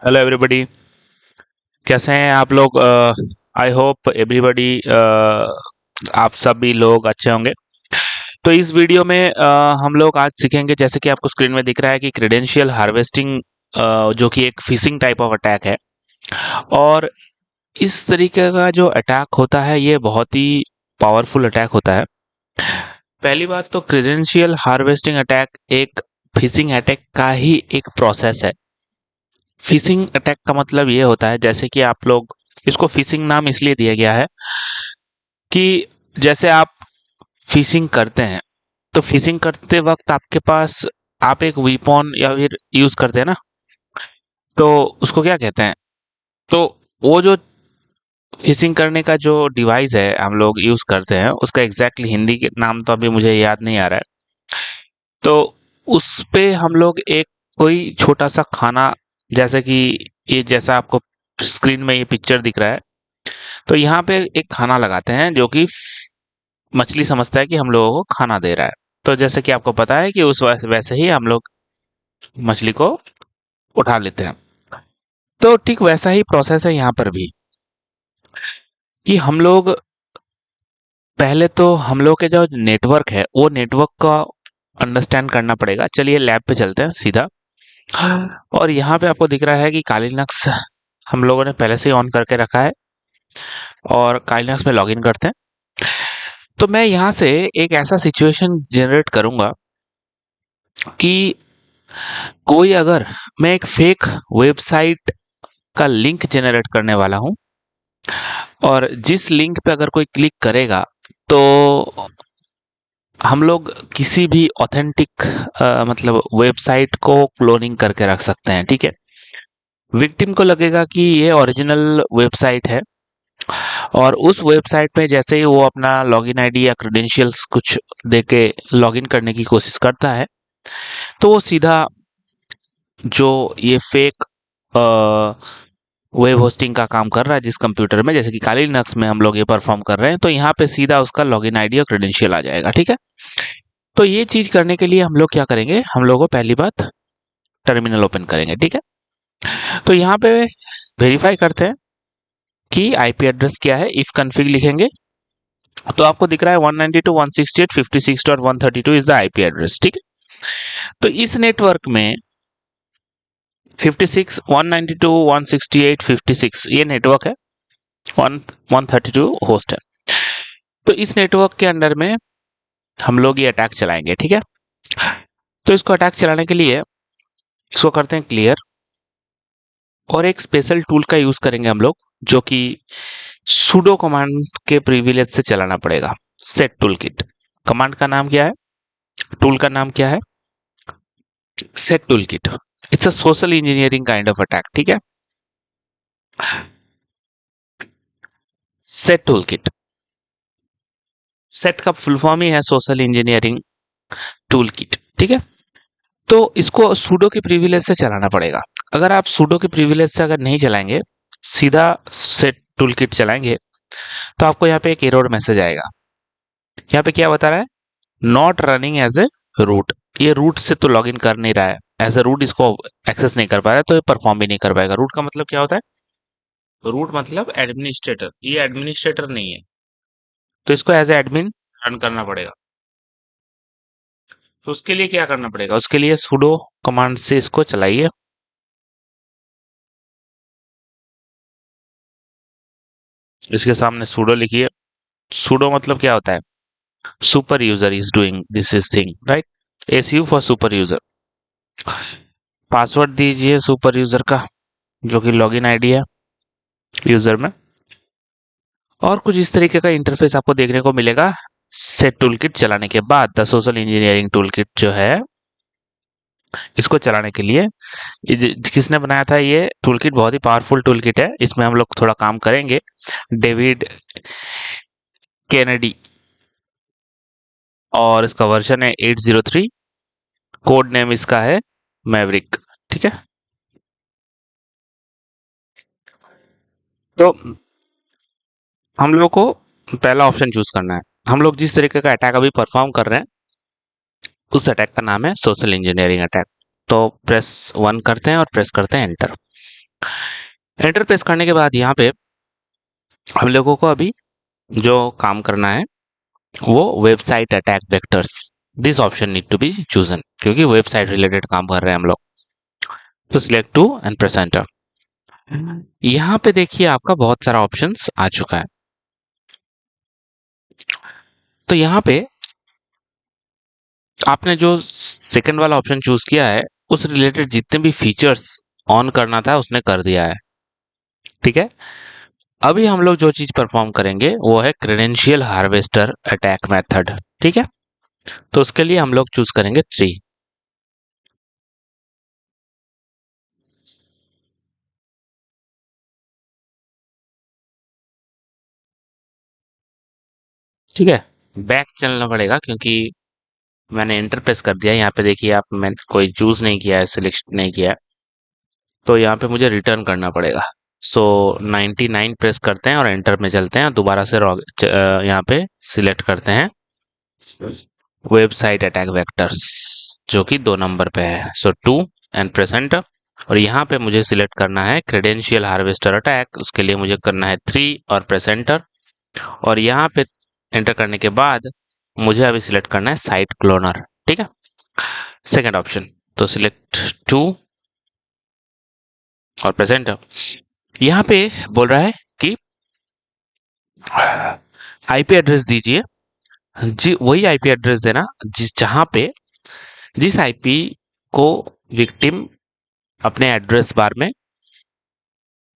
Hello everybody. कैसे हैं आप लोग? आई होप एवरीबॉडी आप सभी लोग अच्छे होंगे। तो इस वीडियो में हम लोग आज सीखेंगे, जैसे कि आपको स्क्रीन में दिख रहा है कि क्रेडेंशियल हार्वेस्टिंग, जो कि एक फिशिंग टाइप ऑफ अटैक है। और इस तरीके का जो अटैक होता है ये बहुत ही पावरफुल अटैक होता है। पहली बात तो क्रेडेंशियल हार्वेस्टिंग अटैक एक फिशिंग अटैक का ही एक प्रोसेस है। फिशिंग अटैक का मतलब ये होता है, जैसे कि आप लोग इसको फिशिंग नाम इसलिए दिया गया है कि जैसे आप फिशिंग करते हैं तो फिशिंग करते वक्त आपके पास आप एक वीपन या फिर यूज करते हैं ना, तो उसको क्या कहते हैं? तो वो जो फिशिंग करने का जो डिवाइस है हम लोग यूज करते हैं उसका एग्जैक्टली हिंदी के नाम तो अभी मुझे याद नहीं आ रहा है। तो उस पे हम लोग एक कोई छोटा सा खाना, जैसे कि ये जैसा आपको स्क्रीन में ये पिक्चर दिख रहा है, तो यहाँ पे एक खाना लगाते हैं जो कि मछली समझता है कि हम लोगों को खाना दे रहा है। तो जैसे कि आपको पता है कि उस वैसे ही हम लोग मछली को उठा लेते हैं। तो ठीक वैसा ही प्रोसेस है यहाँ पर भी, कि हम लोग पहले तो हम लोग के जो नेटवर्क है वो नेटवर्क का अंडरस्टैंड करना पड़ेगा। चलिए लैब पे चलते हैं सीधा। और यहाँ पे आपको दिख रहा है कि काली लिनक्स हम लोगों ने पहले से ही ऑन करके रखा है और काली लिनक्स में लॉगिन करते हैं। तो मैं यहाँ से एक ऐसा सिचुएशन जनरेट करूंगा कि कोई अगर मैं एक फेक वेबसाइट का लिंक जनरेट करने वाला हूं, और जिस लिंक पे अगर कोई क्लिक करेगा तो हम लोग किसी भी ऑथेंटिक मतलब वेबसाइट को क्लोनिंग करके रख सकते हैं। ठीक है, विक्टिम को लगेगा कि ये ओरिजिनल वेबसाइट है, और उस वेबसाइट में जैसे ही वो अपना लॉगिन आईडी या क्रेडेंशियल्स कुछ देके लॉगिन करने की कोशिश करता है, तो वो सीधा जो ये फेक वेब होस्टिंग का काम कर रहा है जिस कंप्यूटर में, जैसे कि काली लिनक्स में हम लोग ये परफॉर्म कर रहे हैं, तो यहाँ पे सीधा उसका लॉगिन आईडी और क्रेडेंशियल आ जाएगा। ठीक है, तो ये चीज करने के लिए हम लोग क्या करेंगे, हम लोग को पहली बात टर्मिनल ओपन करेंगे। ठीक है, तो यहाँ पे वेरीफाई करते हैं कि आईपी एड्रेस क्या है। इफ कन्फिग लिखेंगे तो आपको दिख रहा है 192.168.56.132 इज द आईपी एड्रेस। ठीक है, तो इस नेटवर्क में 56 192.168.56 ये नेटवर्क है, 132 होस्ट है। तो इस नेटवर्क के अंडर में हम लोग ये अटैक चलाएंगे। ठीक है, तो इसको अटैक चलाने के लिए इसको करते हैं क्लियर, और एक स्पेशल टूल का यूज करेंगे हम लोग, जो कि sudo कमांड के प्रिविलेज से चलाना पड़ेगा। सेट टूल किट कमांड का नाम क्या है, टूल का नाम क्या है? Set tool kit. It's a social engineering kind of attack. ठीक है, सेट टूल किट, सेट का फुल फॉर्म ही है सोशल इंजीनियरिंग टूल किट। ठीक है, तो इसको सूडो के प्रिविलेज से चलाना पड़ेगा। अगर आप सूडो के प्रिविलेज से अगर नहीं चलाएंगे, सीधा सेट टूल किट चलाएंगे, तो आपको यहाँ पे एक एरर मैसेज आएगा। यहाँ पे क्या बता रहा है? Not running as a root. ये रूट से तो लॉगिन कर नहीं रहा है, एज ए रूट इसको एक्सेस नहीं कर पा रहा है, तो ये परफॉर्म भी नहीं कर पाएगा। रूट का मतलब क्या होता है? रूट मतलब एडमिनिस्ट्रेटर, ये एडमिनिस्ट्रेटर नहीं है, तो इसको एज ए एडमिन रन करना पड़ेगा। तो उसके लिए क्या करना पड़ेगा? उसके लिए sudo कमांड से इसको चलाइए। इसके सामने sudo लिखिए। sudo मतलब क्या होता है? Super user is doing this is thing, right? SU for super user. Password दीजिए सुपर यूजर का, जो कि लॉगिन आईडी है यूजर में। और कुछ इस तरीके का इंटरफेस आपको देखने को मिलेगा। सेट टूलकिट चलाने के बाद द सोशल इंजीनियरिंग टूलकिट जो है, इसको चलाने के लिए किसने बनाया था ये टूलकिट? बहुत ही पावरफुल टूलकिट है, इसमें हम लोग थोड़ा काम करेंगे। डेविड केनेडी, और इसका वर्जन है 803। कोड नेम इसका है मैवरिक। ठीक है, तो हम लोग को पहला ऑप्शन चूज करना है। हम लोग जिस तरीके का अटैक अभी परफॉर्म कर रहे हैं उस अटैक का नाम है सोशल इंजीनियरिंग अटैक। तो प्रेस 1 करते हैं और प्रेस करते हैं एंटर। एंटर प्रेस करने के बाद यहाँ पे हम लोगों को अभी जो काम करना है वो website attack vectors, this option need to be chosen, क्योंकि वेबसाइट रिलेटेड काम कर रहे हैं हम लोग। तो select two and press enter. यहाँ पे देखिए आपका बहुत सारा ऑप्शंस आ चुका है। तो यहाँ पे आपने जो सेकंड वाला ऑप्शन चूज किया है उस रिलेटेड जितने भी फीचर्स ऑन करना था उसने कर दिया है, ठीक है। अभी हम लोग जो चीज परफॉर्म करेंगे वो है क्रेडेंशियल हार्वेस्टर अटैक मेथड, ठीक है। तो उसके लिए हम लोग चूज करेंगे 3। ठीक है, बैक चलना पड़ेगा क्योंकि मैंने एंटर प्रेस कर दिया। यहाँ पे देखिए आप, मैंने कोई चूज नहीं किया है, सिलेक्ट नहीं किया है, तो यहाँ पे मुझे रिटर्न करना पड़ेगा। सो 99 प्रेस करते हैं और एंटर में चलते हैं, दोबारा से यहाँ पे सिलेक्ट करते हैं वेबसाइट अटैक वेक्टर्स जो कि 2 नंबर पे है। सो 2 एंड प्रेस एंटर। और यहाँ पे मुझे सिलेक्ट करना है क्रेडेंशियल हार्वेस्टर अटैक, उसके लिए मुझे करना है 3 और प्रेस एंटर। और यहाँ पे एंटर करने के बाद मुझे अभी सिलेक्ट करना है साइट क्लोनर, ठीक है, सेकेंड ऑप्शन। तो सिलेक्ट 2 और प्रेस एंटर। यहाँ पे बोल रहा है कि आईपी एड्रेस दीजिए, जी वही आईपी एड्रेस देना जिस जहां पे जिस आईपी को विक्टिम अपने एड्रेस बार में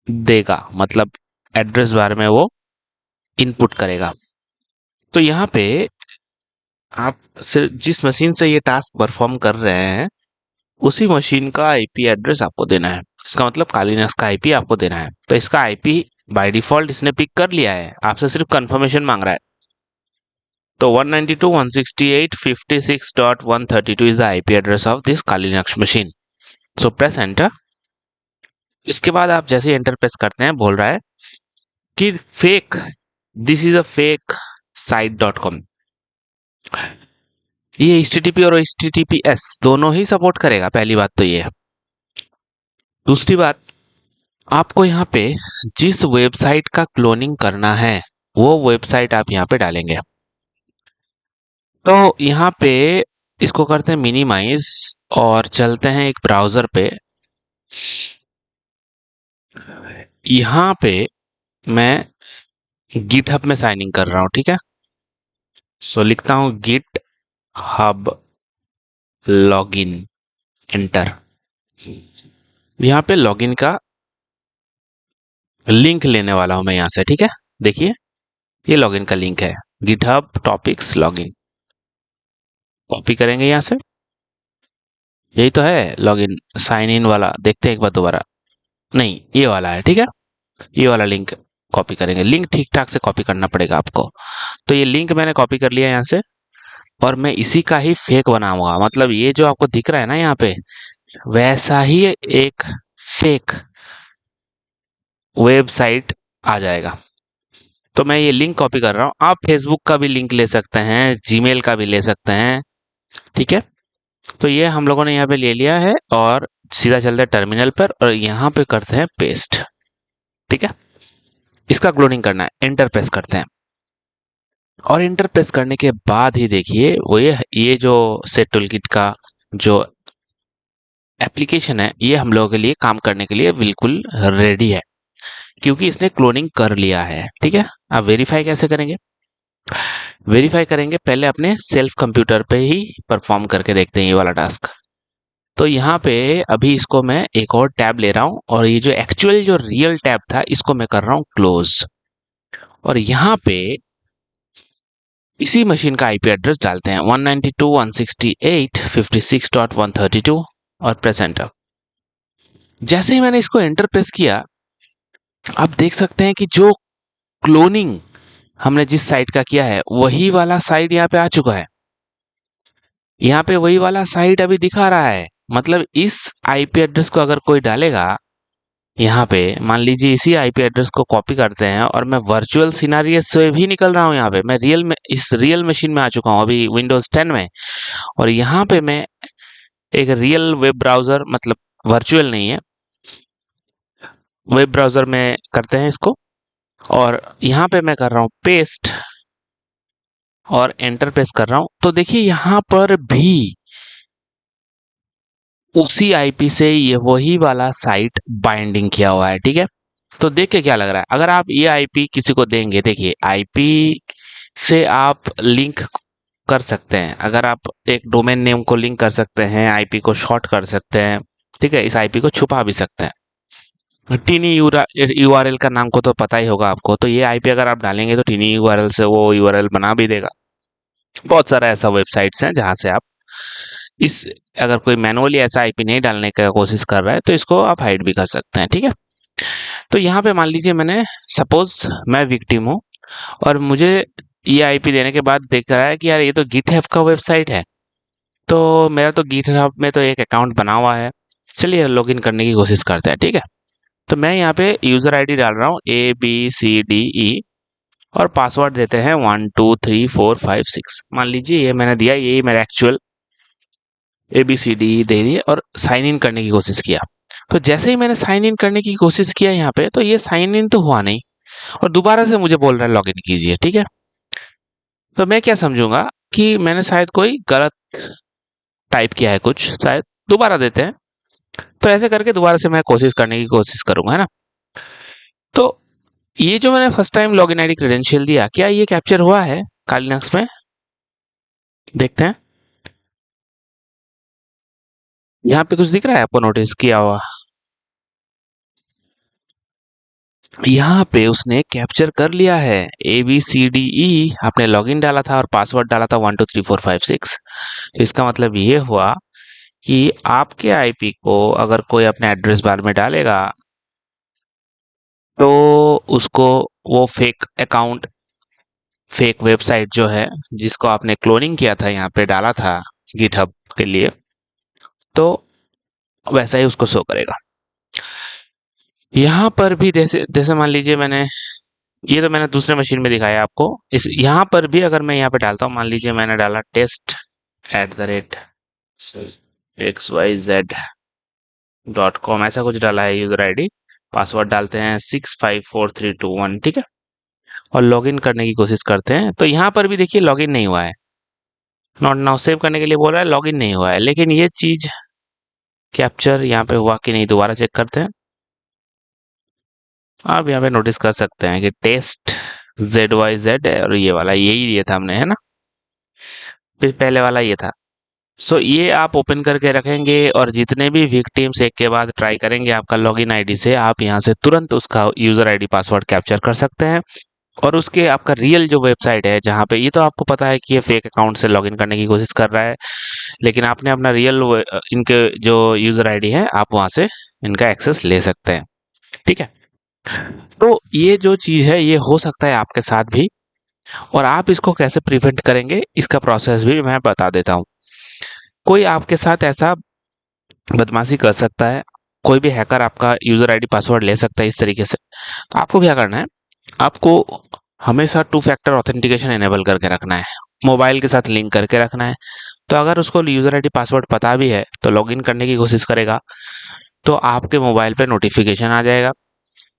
देगा, मतलब एड्रेस बार में वो इनपुट करेगा। तो यहाँ पे आप सिर्फ जिस मशीन से ये टास्क परफॉर्म कर रहे हैं उसी मशीन का आईपी एड्रेस आपको देना है। इसका मतलब कालीनस का आईपी आपको देना है। तो इसका आईपी बाय डिफॉल्ट इसने पिक कर लिया है, आपसे सिर्फ कंफर्मेशन मांग रहा है। तो 192.168.56.132 is the IP address of this Kalinex machine. So press enter. इसके बाद आप जैसे एंटर प्रेस करते हैं बोल रहा है कि fake, this is a fake site .com। ये HTTP और HTTPS दोनों ही सपोर्ट करेगा, पहली बात तो ये है। दूसरी बात, आपको यहाँ पे जिस वेबसाइट का क्लोनिंग करना है वो वेबसाइट आप यहाँ पे डालेंगे। तो यहाँ पे इसको करते हैं मिनिमाइज और चलते हैं एक ब्राउजर पे। यहाँ पे मैं गिटहब में साइन इन कर रहा हूँ, ठीक है। सो लिखता हूँ गिट हब लॉगिन, एंटर। यहाँ पे लॉगिन का लिंक लेने वाला हूं मैं यहाँ से, ठीक है। देखिए ये लॉगिन का लिंक है, गिटहब टॉपिक्स लॉगिन। कॉपी करेंगे यहाँ से, यही तो है लॉगिन साइन इन वाला। देखते हैं एक बार दोबारा, नहीं ये वाला है, ठीक है। ये वाला लिंक कॉपी करेंगे, लिंक ठीक ठाक से कॉपी करना पड़ेगा आपको। तो ये लिंक मैंने कॉपी कर लिया यहाँ से और मैं इसी का ही फेक बनाऊंगा। मतलब ये जो आपको दिख रहा है ना यहाँ पे, वैसा ही एक फेक वेबसाइट आ जाएगा। तो मैं ये लिंक कॉपी कर रहा हूँ। आप फेसबुक का भी लिंक ले सकते हैं, जीमेल का भी ले सकते हैं, ठीक है। तो ये हम लोगों ने यहाँ पे ले लिया है और सीधा चलते हैं टर्मिनल पर और यहाँ पे करते हैं पेस्ट, ठीक है। इसका क्लोनिंग करना है, एंटर प्रेस करते हैं और एंटर प्रेस करने के बाद ही देखिए वो ये जो सेट टूलकिट का जो एप्लीकेशन है ये हम लोगों के लिए काम करने के लिए बिल्कुल रेडी है, क्योंकि इसने क्लोनिंग कर लिया है, ठीक है। आप वेरीफाई कैसे करेंगे? वेरीफाई करेंगे पहले अपने सेल्फ कंप्यूटर पे ही परफॉर्म करके देखते हैं ये वाला टास्क। तो यहाँ पे अभी इसको मैं एक और टैब ले रहा हूँ और ये जो एक्चुअल जो रियल टैब था इसको मैं कर रहा हूँ क्लोज। और यहाँ पे इसी मशीन का आईपी एड्रेस डालते हैं 192.168.56.132 और प्रेस एंटर। जैसे ही मैंने इसको एंटर प्रेस किया, आप देख सकते हैं कि जो क्लोनिंग हमने जिस साइट का किया है वही वाला साइट यहाँ पे आ चुका है। यहाँ पे वही वाला साइट अभी दिखा रहा है। मतलब इस आईपी एड्रेस को अगर कोई डालेगा यहाँ पे, मान लीजिए इसी आईपी एड्रेस को कॉपी करते हैं और मैं वर्चुअल सिनारियो से भी निकल रहा हूँ। यहाँ पे मैं रियल में इस रियल मशीन में आ चुका हूँ अभी विंडोज 10 में, और यहाँ पे मैं एक रियल वेब ब्राउजर, मतलब वर्चुअल नहीं है, वेब ब्राउज़र में करते हैं इसको, और यहाँ पे मैं कर रहा हूँ पेस्ट और एंटर प्रेस कर रहा हूँ। तो देखिए यहाँ पर भी उसी आईपी से ये वही वाला साइट बाइंडिंग किया हुआ है, ठीक है। तो देख के क्या लग रहा है, अगर आप ये आईपी किसी को देंगे, देखिए आईपी से आप लिंक कर सकते हैं। अगर आप एक डोमेन नेम को लिंक कर सकते हैं, आईपी को शॉर्ट कर सकते हैं, ठीक है, इस आईपी को छुपा भी सकते हैं। टीनी यूआरएल का नाम को तो पता ही होगा आपको, तो ये आईपी अगर आप डालेंगे तो टीनी यूआरएल से वो यूआरएल बना भी देगा। बहुत सारा ऐसा वेबसाइट्स हैं जहां से आप इस, अगर कोई मैनुअली ऐसा आईपी नहीं डालने का कोशिश कर रहा है तो इसको आप हाइड भी कर सकते हैं, ठीक है। तो यहाँ पे मान लीजिए मैंने, सपोज मैं विक्टिम हूँ और मुझे ये आईपी देने के बाद देख रहा है कि यार ये तो गिटहब का वेबसाइट है, तो मेरा तो गिटहब में तो एक अकाउंट बना हुआ है, चलिए लॉगिन करने की कोशिश करते हैं, ठीक है। तो मैं यहाँ पे यूजर आईडी डाल रहा हूँ ABCDE और पासवर्ड देते हैं 123456। मान लीजिए ये मैंने दिया, यही मेरा एक्चुअल ABCDE दे दिए और साइन इन करने की कोशिश किया। तो जैसे ही मैंने साइन इन करने की कोशिश किया यहाँ पे, तो ये साइन इन तो हुआ नहीं और दोबारा से मुझे बोल रहा है लॉगिन कीजिए, ठीक है। तो मैं क्या समझूंगा कि मैंने शायद कोई गलत टाइप किया है कुछ, शायद दोबारा देते हैं। तो ऐसे करके दोबारा से मैं कोशिश करने की कोशिश करूंगा, है ना। तो ये जो मैंने first time login ID credential दिया, क्या ये कैप्चर हुआ है कालिनक्स में? देखते हैं, यहाँ पे कुछ दिख रहा है आपको नोटिस किया हुआ? यहाँ पे उसने कैप्चर कर लिया है ABCDE, आपने लॉगिन डाला था और पासवर्ड डाला था 123456। तो इसका मतलब ये हुआ कि आपके आईपी को अगर कोई अपने एड्रेस बार में डालेगा तो उसको वो फेक अकाउंट, फेक वेबसाइट जो है जिसको आपने क्लोनिंग किया था, यहाँ पे डाला था गिटहब के लिए, तो वैसा ही उसको शो करेगा। यहाँ पर भी जैसे जैसे मान लीजिए मैंने, ये तो मैंने दूसरे मशीन में दिखाया आपको, इस यहाँ पर भी अगर मैं यहाँ पे डालता हूँ, मान लीजिए मैंने डाला test@xyz.com, ऐसा कुछ डाला है यूजर आईडी, पासवर्ड डालते हैं 654321, ठीक है, और लॉगिन करने की कोशिश करते हैं। तो यहाँ पर भी देखिए लॉगिन नहीं हुआ है, नॉट नाउ सेव करने के लिए बोल रहा है, लॉगिन नहीं हुआ है। लेकिन ये चीज कैप्चर यहाँ पे हुआ कि नहीं, दोबारा चेक करते हैं। आप यहाँ पे नोटिस कर सकते हैं कि टेस्ट ZYZ और ये वाला यही दिया था हमने, है ना, फिर पहले वाला ये था। सो ये आप ओपन करके रखेंगे और जितने भी विक्टिम्स एक के बाद ट्राई करेंगे आपका लॉगिन आईडी से, आप यहाँ से तुरंत उसका यूजर आईडी पासवर्ड कैप्चर कर सकते हैं। और उसके आपका रियल जो वेबसाइट है जहाँ पे, ये तो आपको पता है कि ये फेक अकाउंट से लॉगिन करने की कोशिश कर रहा है, लेकिन आपने अपना रियल इनके जो यूजर आईडी है आप वहां से इनका एक्सेस ले सकते हैं, ठीक है। तो ये जो चीज है ये हो सकता है आपके साथ भी, और आप इसको कैसे प्रिवेंट करेंगे इसका प्रोसेस भी मैं बता देता हूँ। कोई आपके साथ ऐसा बदमाशी कर सकता है, कोई भी हैकर आपका यूजर आईडी पासवर्ड ले सकता है इस तरीके से। तो आपको क्या करना है, आपको हमेशा टू फैक्टर ऑथेंटिकेशन एनेबल करके रखना है, मोबाइल के साथ लिंक करके रखना है। तो अगर उसको यूजर आईडी पासवर्ड पता भी है तो लॉगिन करने की कोशिश करेगा, तो आपके मोबाइल पे नोटिफिकेशन आ जाएगा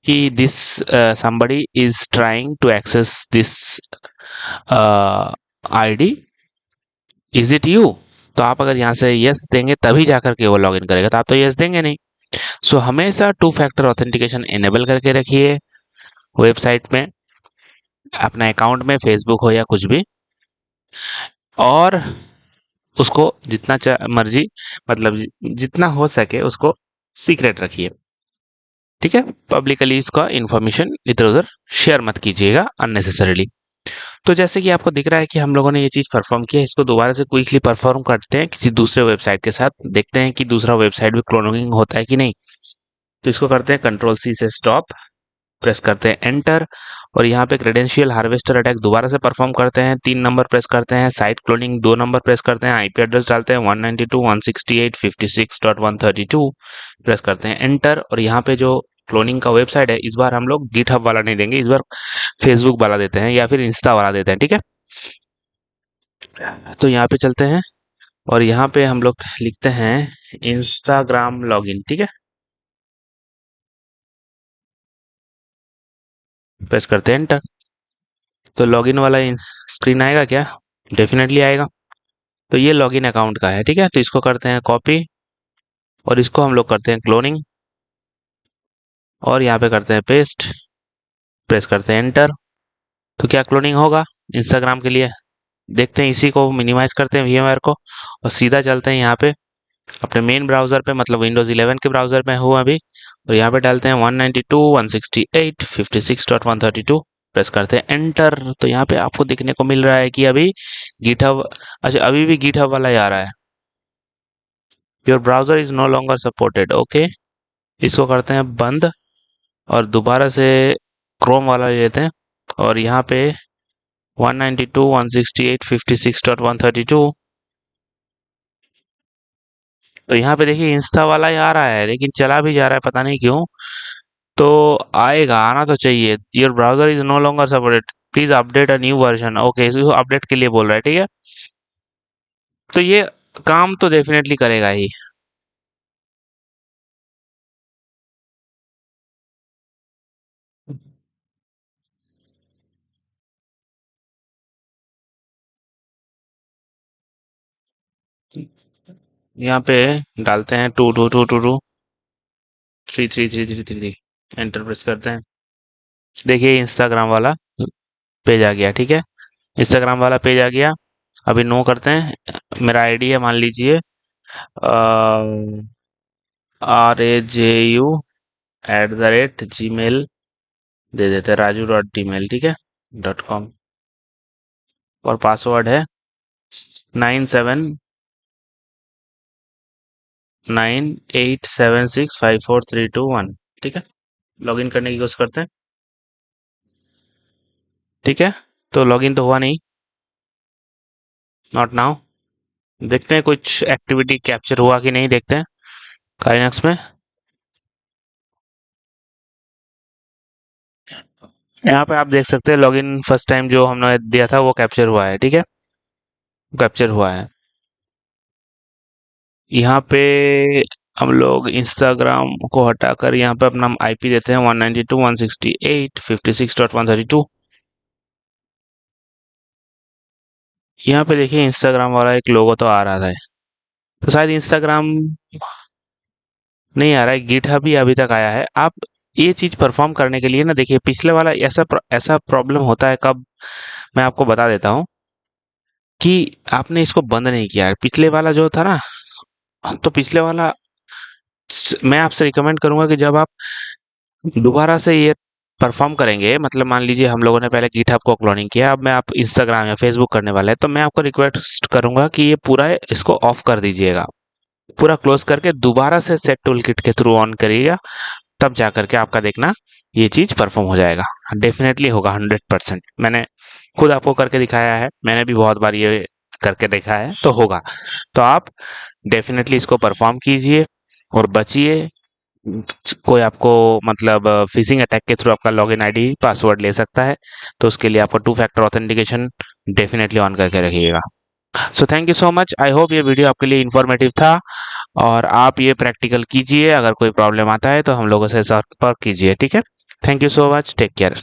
कि this somebody is trying to access this ID, is it you. तो आप अगर यहाँ से यस देंगे तभी जाकर के वो लॉगिन करेगा, तो आप तो यस देंगे नहीं। सो हमेशा टू फैक्टर ऑथेंटिकेशन एनेबल करके रखिए वेबसाइट में, अपना अकाउंट में, फेसबुक हो या कुछ भी, और उसको जितना मर्जी, मतलब जितना हो सके उसको सीक्रेट रखिए, ठीक है। पब्लिकली इसका इंफॉर्मेशन इधर उधर शेयर मत कीजिएगा अननेसेसरीली। तो जैसे कि आपको दिख रहा है कि हम लोगों ने ये चीज परफॉर्म किया, इसको दोबारा से क्विकली परफॉर्म करते हैं किसी दूसरे वेबसाइट के साथ, देखते हैं कि दूसरा वेबसाइट भी क्लोनिंग होता है कि नहीं। तो इसको करते हैं Ctrl+C से स्टॉप, प्रेस करते हैं एंटर, और यहाँ पे क्रेडेंशियल हार्वेस्टर अटैक दोबारा से परफॉर्म करते हैं, 3 नंबर प्रेस करते हैं, साइट क्लोनिंग 2 नंबर प्रेस करते हैं, आईपी एड्रेस डालते हैं 192.168.56.132, प्रेस करते हैं एंटर। और यहाँ पे जो क्लोनिंग का वेबसाइट है, इस बार हम लोग गिटहब वाला नहीं देंगे, इस बार फेसबुक वाला देते हैं या फिर इंस्टा वाला देते हैं, ठीक है। तो यहाँ पे चलते हैं और यहाँ पे हम लोग लिखते हैं इंस्टाग्राम लॉगिन, ठीक है। प्रेस करते हैं एंटर। तो लॉगिन वाला स्क्रीन आएगा क्या? डेफिनेटली आएगा। तो ये लॉगिन अकाउंट का है, ठीक है। तो इसको करते हैं कॉपी और इसको हम लोग करते हैं क्लोनिंग और यहाँ पे करते हैं पेस्ट, प्रेस करते हैं एंटर। तो क्या क्लोनिंग होगा इंस्टाग्राम के लिए? देखते हैं। इसी को मिनिमाइज करते हैं VMware को और सीधा चलते हैं यहाँ पे अपने मेन ब्राउजर पे, मतलब विंडोज 11 के ब्राउजर में हूँ अभी। और यहाँ पे डालते हैं 192.168.56.132, प्रेस करते हैं एंटर। तो यहाँ पे आपको देखने को मिल रहा है कि अभी गिटहब, अच्छा अभी भी गिटहब वाला ही आ रहा है। Your browser is no longer supported, okay. इसको करते हैं बंद और दोबारा से क्रोम वाला ले लेते हैं और यहाँ पे 192.168.56.132। तो यहाँ पे देखिए इंस्टा वाला ही आ रहा है लेकिन चला भी जा रहा है, पता नहीं क्यों। तो आएगा, आना तो चाहिए। Your browser is no longer supported, please update a new version, okay. इसको अपडेट के लिए बोल रहा है, ठीक है। तो ये काम तो डेफिनेटली करेगा ही। यहाँ पे डालते हैं 22222 33333, एंटर प्रेस करते हैं। देखिए इंस्टाग्राम वाला पेज आ गया, ठीक है। इंस्टाग्राम वाला पेज आ गया। अभी नो करते हैं। मेरा आईडी है, मान लीजिए RAJU@gmail दे देते हैं, raju.gmail, ठीक है .com। और पासवर्ड है 9798765431, ठीक है। लॉगिन करने की कोशिश करते हैं, ठीक है। तो लॉगिन तो हुआ नहीं, नॉट नाउ। देखते हैं कुछ एक्टिविटी कैप्चर हुआ कि नहीं, देखते हैं काइनेक्स में। यहाँ पे आप देख सकते हैं लॉगिन फर्स्ट टाइम जो हमने दिया था वो कैप्चर हुआ है, ठीक है। कैप्चर हुआ है। यहाँ पे हम लोग इंस्टाग्राम को हटाकर यहाँ पे अपना IP देते हैं 192.168.56.132। यहाँ पे देखिए इंस्टाग्राम वाला एक लोगो तो आ रहा था, तो शायद इंस्टाग्राम नहीं आ रहा है, गिटहब ही अभी तक आया है। आप ये चीज परफॉर्म करने के लिए ना, देखिए पिछले वाला ऐसा प्रॉब्लम होता है कब, मैं आपको बता देता हूँ कि आपने इसको बंद नहीं किया है। पिछले वाला जो था ना, तो पिछले वाला मैं आपसे रिकमेंड करूंगा कि जब आप दोबारा से ये परफॉर्म करेंगे, मतलब मान लीजिए हम लोगों ने पहले गिटहब को क्लोनिंग किया, अब मैं आप इंस्टाग्राम या फेसबुक करने वाले हैं, तो मैं आपको रिक्वेस्ट करूंगा कि ये पूरा इसको ऑफ कर दीजिएगा, पूरा क्लोज करके दोबारा से सेट टूल किट के थ्रू ऑन करिएगा। तब जा करके आपका देखना ये चीज परफॉर्म हो जाएगा। डेफिनेटली होगा 100%। मैंने खुद आपको करके दिखाया है, मैंने भी बहुत बार ये करके देखा है, तो होगा। तो आप डेफिनेटली इसको परफॉर्म कीजिए और बचिए। कोई आपको मतलब फिशिंग अटैक के थ्रू आपका लॉगिन आईडी पासवर्ड ले सकता है, तो उसके लिए आपको 2 फैक्टर ऑथेंटिकेशन डेफिनेटली ऑन करके रखिएगा। So thank you so much, I hope ये वीडियो आपके लिए इन्फॉर्मेटिव था और आप ये प्रैक्टिकल कीजिए। अगर कोई प्रॉब्लम आता है तो हम लोगों से संपर्क कीजिए, ठीक है। Thank you so much, take care.